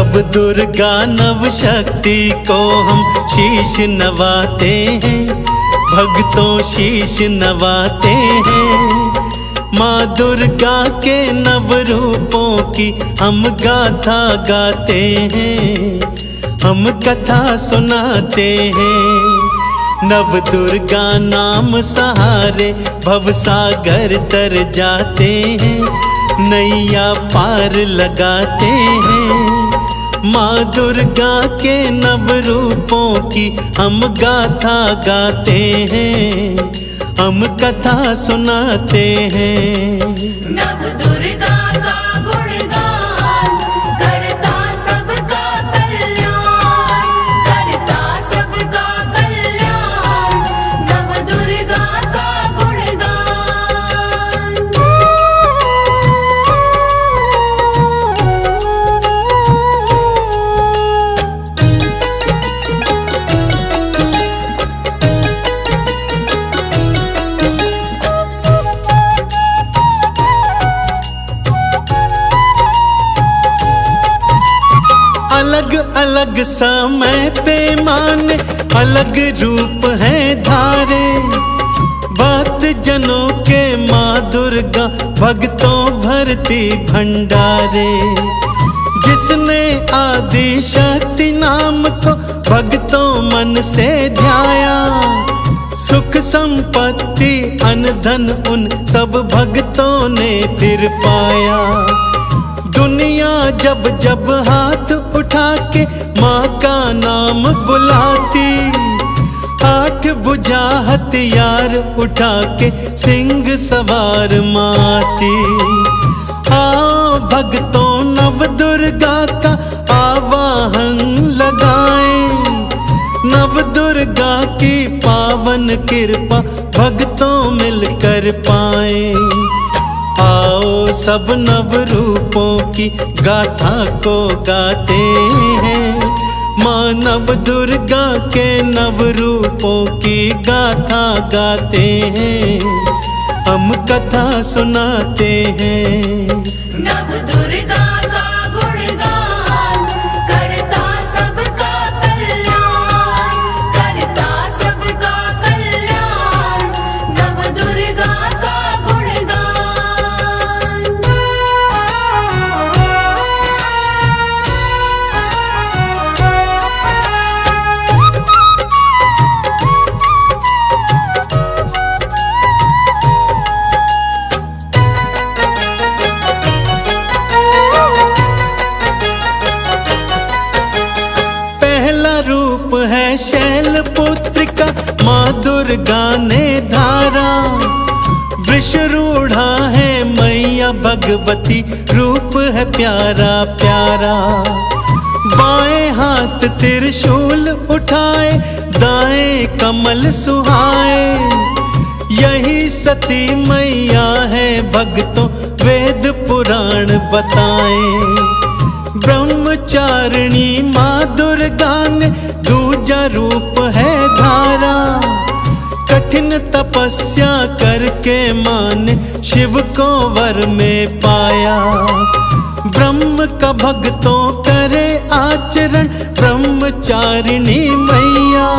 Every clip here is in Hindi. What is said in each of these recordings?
नव दुर्गा नव शक्ति को हम शीश नवाते हैं, भक्तों शीश नवाते हैं। माँ दुर्गा के नव रूपों की हम गाथा गाते हैं, हम कथा सुनाते हैं। नव दुर्गा नाम सहारे भवसागर तर जाते हैं, नैया पार लगाते हैं। माँ दुर्गा के नव रूपों की हम गाथा गाते हैं, हम कथा सुनाते हैं। नव दुर्गा का गुणगान करता सबका कल्याण, करता सबका कल्याण, नव दुर्गा का गुणगान। अलग अलग समय पे माने अलग रूप है धारे, भक्त जनों के माँ दुर्गा भक्तों भरती भंडारे। जिसने आदि शक्ति नाम को भक्तों मन से ध्याया, सुख संपत्ति अन्न धन उन सब भक्तों ने फिर पाया। दुनिया जब जब हाथ उठा के माँ का नाम बुलाती, आठ भुजा हथियार उठा के सिंह सवार माती। आओ भक्तों नव दुर्गा का आवाहन लगाएं, नव दुर्गा की पावन कृपा भक्तों मिलकर पाएं। आओ सब नव रूपों की गाथा को गाते हैं, माँ नव दुर्गा के नव रूपों की गाथा गाते हैं, हम कथा सुनाते हैं। नव दुर्गा का गुणगान करता सबका कल्याण, करता सबका कल्याण, नव दुर्गा का गुणगान। रूप है शैलपुत्री का माँ दुर्गा ने धारा, वृषरूढ़ा है मैया भगवती रूप है प्यारा प्यारा। बाएं हाथ त्रिशूल उठाए, दाएं कमल सुहाए, यही सती मैया है भक्तों वेद पुराण बताएं। ब्रह्मचारिणी माँ दुर्गा ने दूजा रूप है धारा, कठिन तपस्या करके माँ ने शिव को वर में पाया। ब्रह्म का भक्तों करे आचरण ब्रह्मचारिणी मैया,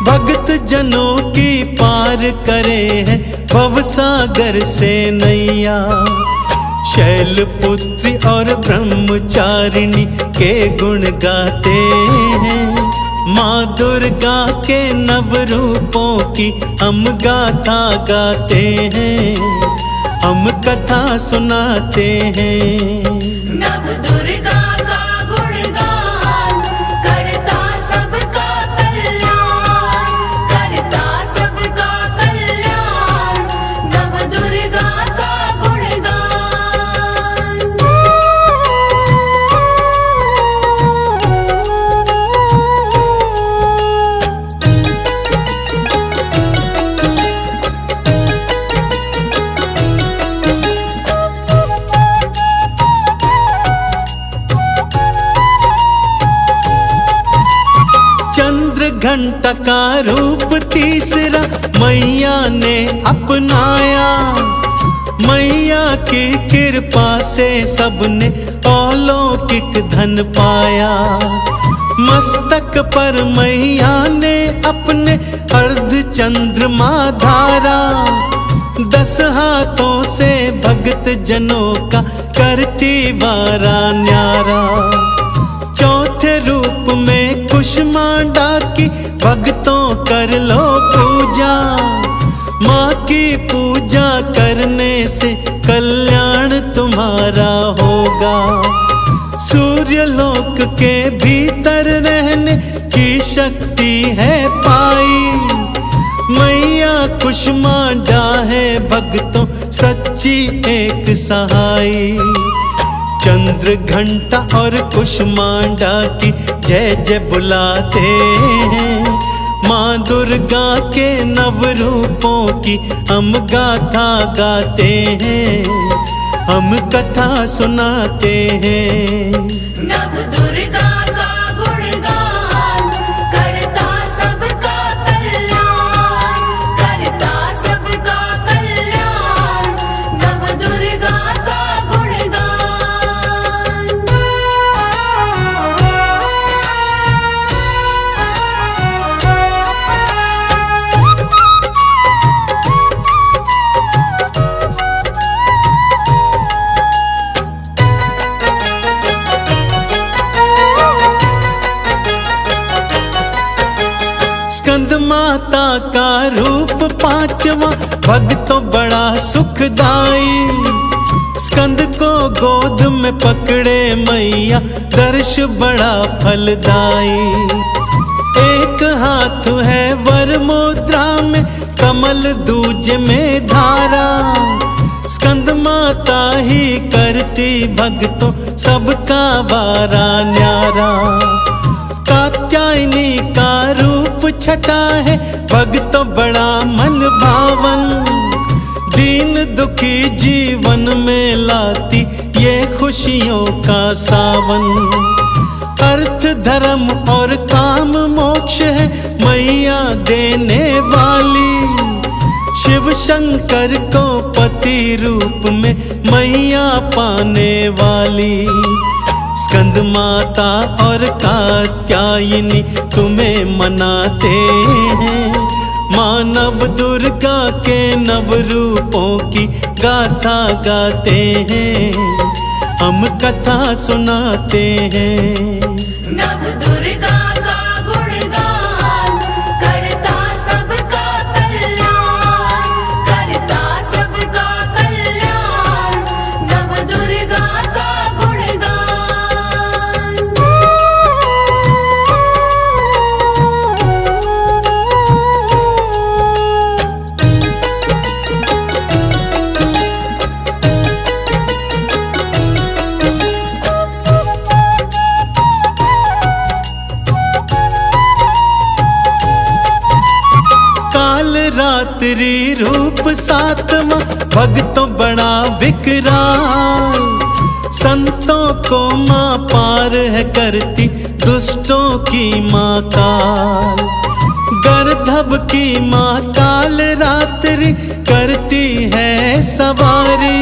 भक्त जनों की पार करे है भवसागर से नैया। शैलपुत्री और ब्रह्मचारिणी के गुण गाते हैं, माँ दुर्गा के नव रूपों की हम गाथा गाते हैं, हम कथा सुनाते हैं। नव दुर्गा का गुणगान करता सबका कल्याण, करता सबका कल्याण, नव दुर्गा का गुणगान। घंटा का रूप तीसरा मैया ने अपनाया, मैया की कृपा से सबने अलौकिक धन पाया। मस्तक पर मैया ने अपने अर्ध चंद्रमा धारा। 10 हाथों से भक्त जनों का करती वारा न्यारा। चौथे रूप में कुष्मांडा की भक्तों कर लो पूजा। माँ की पूजा करने से कल्याण तुम्हारा होगा। सूर्यलोक के भीतर रहने की शक्ति है पाई। मैया कुष्मांडा है भक्तों सच्ची एक सहाई। चंद्र घंटा और कुष्मांडा की जय जय बुलाते हैं। माँ दुर्गा के नव रूपों की हम गाथा गाते हैं। हम कथा सुनाते हैं। नव दुर्गा का गुणगान करता सबका कल्याण, करता सबका कल्याण। नव दुर्गा का स्कंद माता का रूप 5वां भक्तों बड़ा सुखदाई। स्कंद को गोद में पकड़े मैया दर्श बड़ा फलदाई। एक हाथ है वर मुद्रा में कमल दूजे में धारा। स्कंद माता ही करती भक्तों सबका वारा न्यारा। कात्यायनी का रूप छटा है भक्तों बड़ा मन भावन। दीन दुखी जीवन में लाती ये खुशियों का सावन। अर्थ धर्म और काम मोक्ष है मैया देने वाली। शिव शंकर को पति रूप में मैया पाने वाली। स्कंद माता और कात्यायनी तुम्हें मनाते हैं। मानव दुर्गा के नव रूपों की गाथा गाते हैं। हम कथा सुनाते हैं। नव दुर्गा का गुणगान करता सबका कल्याण, करता सबका कल्याण। नव दुर्गा का रात्रि रूप 7वां भक्तों बड़ा विकराल। संतों को माँ पार है करती दुष्टों की माँ काल। गर्दभ की माँ काल रात्रि करती है सवारी।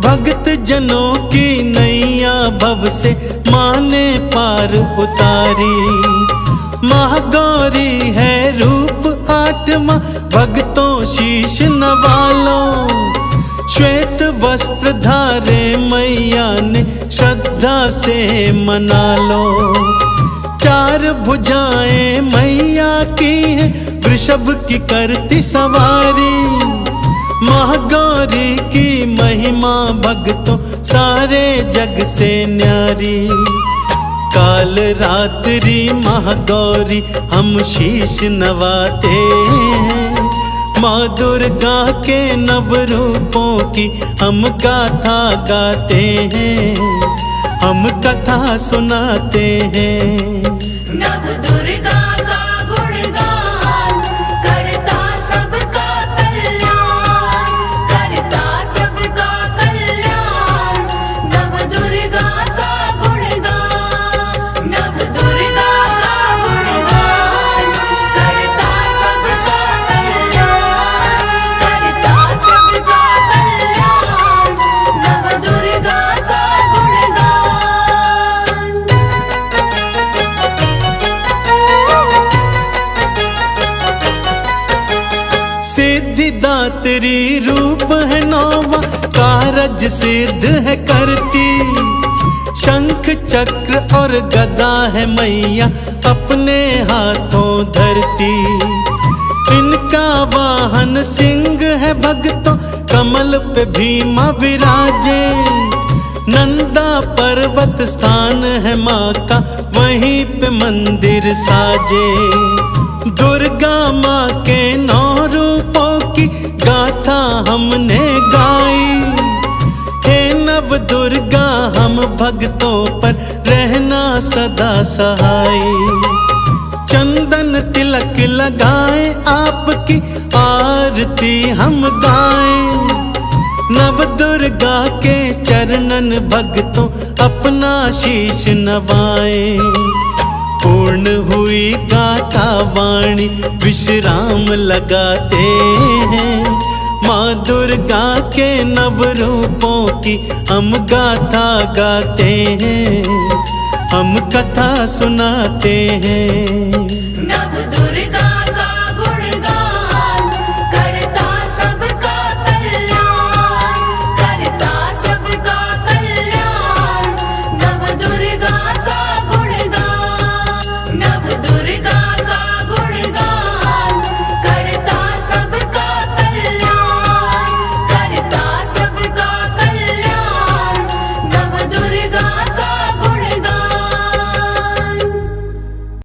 भक्त जनों की नैया भव से माँ ने पार उतारी। महागौरी है रूप 8वां भक्तों शीश नवालो। श्वेत वस्त्र धारे मैया ने श्रद्धा से मना लो। 4 भुजाएं मैया की है वृषभ की करती सवारी। महागौरी की महिमा भक्तों सारे जग से न्यारी। काल रात्रि महागौरी हम शीश नवाते हैं। माँ दुर्गा के नव रूपों की हम गाथा गाते हैं। हम कथा सुनाते हैं। नव दुर्गा का गुणगान करता सबका कल्याण, करता सबका कल्याण। नव दुर्गा का गुणगान, नव दुर्गा का गुणगान करता सबका कल्याण, करता सबका कल्याण। कारज सिद्ध है करती, शंख चक्र और गदा है मैया अपने हाथों धरती। इनका वाहन सिंह है भक्तों, कमल पे भीमा विराजे। नंदा पर्वत स्थान है माँ का, वहीं पे मंदिर साजे। दुर्गा माँ के 9 रूपों की गाथा हमने गाई। हे नव दुर्गा हम भक्तों पर रहना सदा सहाय। चंदन तिलक लगाए आपकी आरती हम गाएं। नव दुर्गा के चरणन भक्तों अपना शीश नवाएं। पूर्ण हुई गाथा वाणी विश्राम लगाते हैं। माँ दुर्गा के नव रूपों की हम गाथा गाते हैं, हम कथा सुनाते हैं।